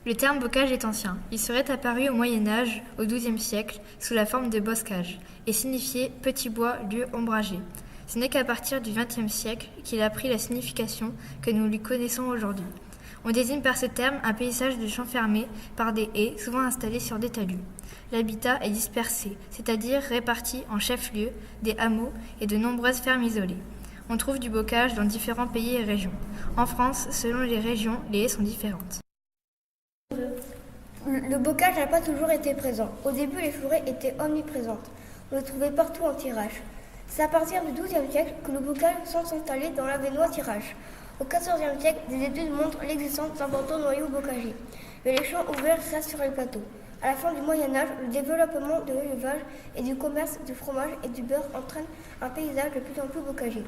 Le terme bocage est ancien. Il serait apparu au Moyen Âge, au XIIe siècle, sous la forme de boscage, et signifiait petit bois, lieu ombragé. Ce n'est qu'à partir du XXe siècle qu'il a pris la signification que nous lui connaissons aujourd'hui. On désigne par ce terme un paysage de champs fermés par des haies, souvent installées sur des talus. L'habitat est dispersé, c'est-à-dire réparti en chefs-lieux, des hameaux et de nombreuses fermes isolées. On trouve du bocage dans différents pays et régions. En France, selon les régions, les haies sont différentes. Le bocage n'a pas toujours été présent. Au début, les forêts étaient omniprésentes. On le trouvait partout en tirage. C'est à partir du XIIe siècle que le bocage semble s'installer dans l'Avesnois tirage. Au XIVe siècle, des études montrent l'existence d'importants noyaux bocagers. Mais les champs ouverts restent sur les plateaux. À la fin du Moyen Âge, le développement de l'élevage et du commerce du fromage et du beurre entraîne un paysage de plus en plus bocager.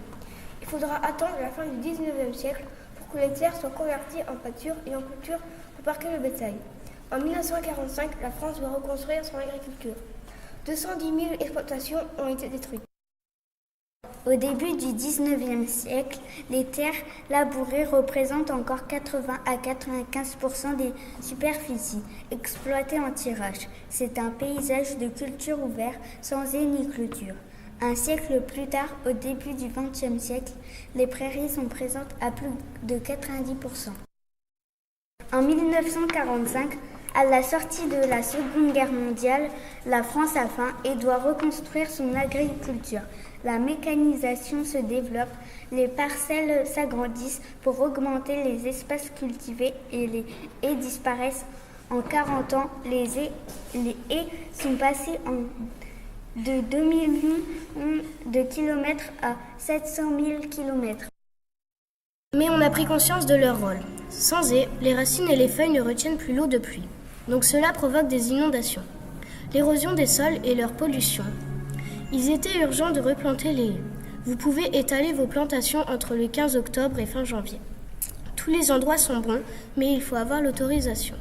Il faudra attendre la fin du XIXe siècle pour que les terres soient converties en pâture et en culture pour parquer le bétail. En 1945, la France doit reconstruire son agriculture. 210 000 exploitations ont été détruites. Au début du XIXe siècle, les terres labourées représentent encore 80 à 95% des superficies exploitées en tirage. C'est un paysage de culture ouvert, sans haie ni clôture. Un siècle plus tard, au début du XXe siècle, les prairies sont présentes à plus de 90%. En 1945, à la sortie de la Seconde Guerre mondiale, la France a faim et doit reconstruire son agriculture. La mécanisation se développe, les parcelles s'agrandissent pour augmenter les espaces cultivés et les haies disparaissent. En 40 ans, les haies sont passées de 2 millions de kilomètres à 700 000 kilomètres. Mais on a pris conscience de leur rôle. Sans haies, les racines et les feuilles ne retiennent plus l'eau de pluie. Donc cela provoque des inondations, l'érosion des sols et leur pollution. Il était urgent de replanter les haies. Vous pouvez étaler vos plantations entre le 15 octobre et fin janvier. Tous les endroits sont bons, mais il faut avoir l'autorisation.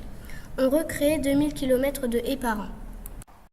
On recrée 2000 km de haies par an.